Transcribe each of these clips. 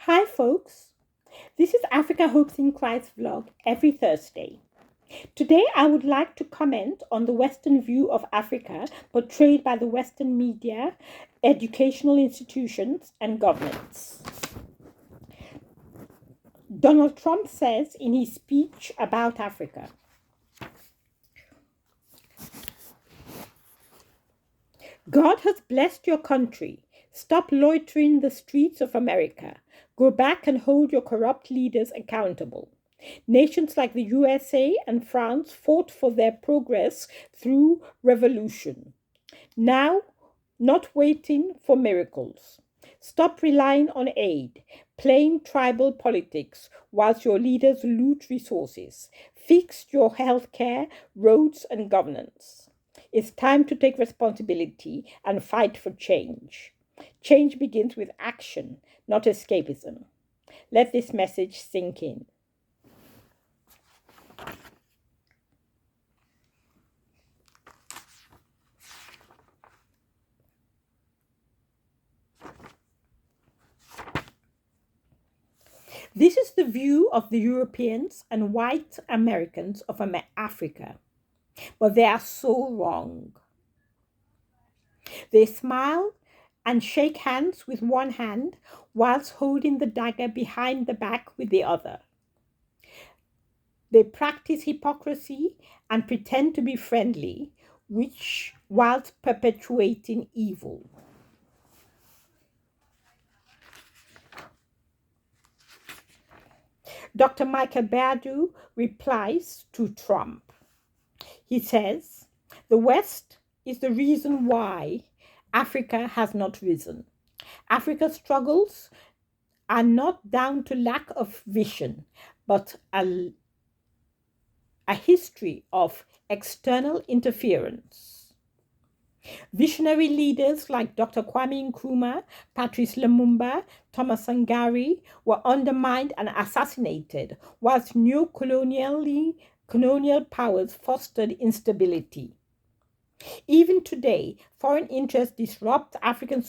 Hi, folks. This is Africa Hopes in Christ vlog every Thursday. Today, I would like to comment on the Western view of Africa portrayed by the Western media, educational institutions, and governments. Donald Trump says in his speech about Africa, God has blessed your country. Stop loitering the streets of America. Go back and hold your corrupt leaders accountable. Nations like the USA and France fought for their progress through revolution. Now, not waiting for miracles. Stop relying on aid, playing tribal politics whilst your leaders loot resources. Fix your healthcare, roads, and governance. It's time to take responsibility and fight for change. Change begins with action, not escapism. Let this message sink in. This is the view of the Europeans and white Americans of Africa, but they are so wrong. They smile and shake hands with one hand whilst holding the dagger behind the back with the other. They practice hypocrisy and pretend to be friendly, whilst perpetuating evil. Dr. Michael Badu replies to Trump. He says, the West is the reason why Africa has not risen. Africa's struggles are not down to lack of vision, but a history of external interference. Visionary leaders like Dr. Kwame Nkrumah, Patrice Lumumba, Thomas Sankara were undermined and assassinated, whilst new colonial powers fostered instability. Even today, foreign interests disrupt African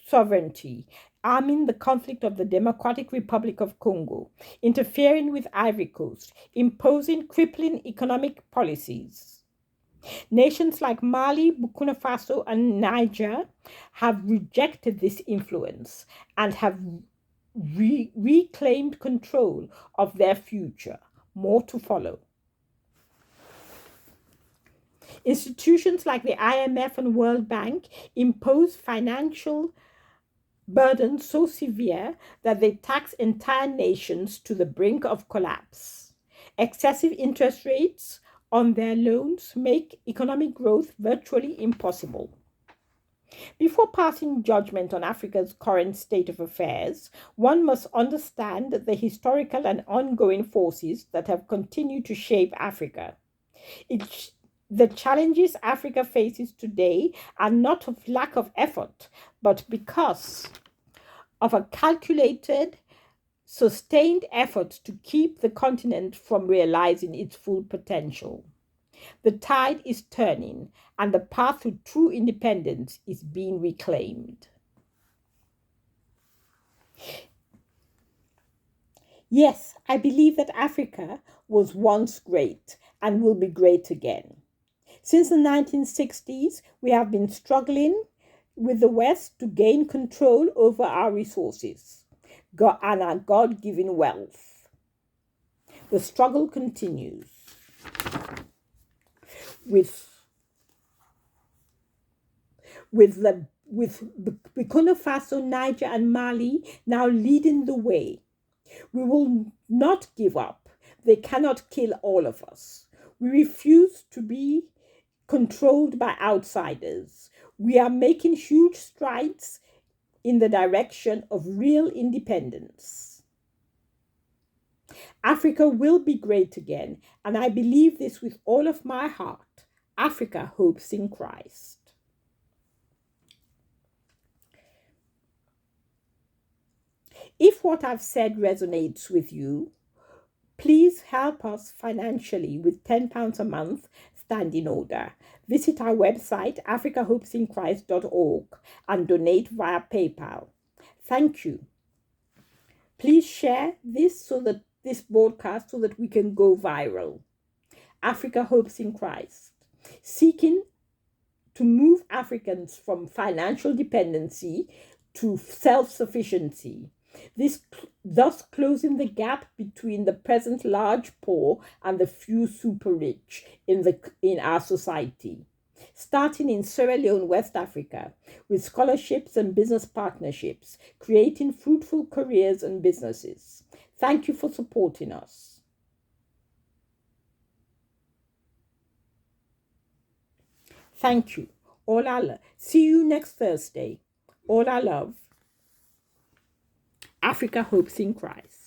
sovereignty, arming the conflict of the Democratic Republic of Congo, interfering with Ivory Coast, imposing crippling economic policies. Nations like Mali, Burkina Faso, and Niger have rejected this influence and have reclaimed control of their future. More to follow. Institutions like the IMF and World Bank impose financial burdens so severe that they tax entire nations to the brink of collapse. Excessive interest rates on their loans make economic growth virtually impossible. Before passing judgment on Africa's current state of affairs, one must understand the historical and ongoing forces that have continued to shape Africa. The challenges Africa faces today are not of lack of effort, but because of a calculated, sustained effort to keep the continent from realizing its full potential. The tide is turning, and the path to true independence is being reclaimed. Yes, I believe that Africa was once great and will be great again. Since the 1960s, we have been struggling with the West to gain control over our resources and our God-given wealth. The struggle continues with Burkina Faso, Niger, and Mali now leading the way. We will not give up. They cannot kill all of us. We refuse to be controlled by outsiders. We are making huge strides in the direction of real independence. Africa will be great again, and I believe this with all of my heart. Africa hopes in Christ. If what I've said resonates with you, please help us financially with £10 a month standing order. Visit our website, africahopesinChrist.org, and donate via PayPal. Thank you. Please share this broadcast so that we can go viral. Africa Hopes in Christ, seeking to move Africans from financial dependency to self-sufficiency. Thus closing the gap between the present large poor and the few super rich in our society. Starting in Sierra Leone, West Africa, with scholarships and business partnerships, creating fruitful careers and businesses. Thank you for supporting us. Thank you. All our love. See you next Thursday. All our love. Africa Hopes in Christ.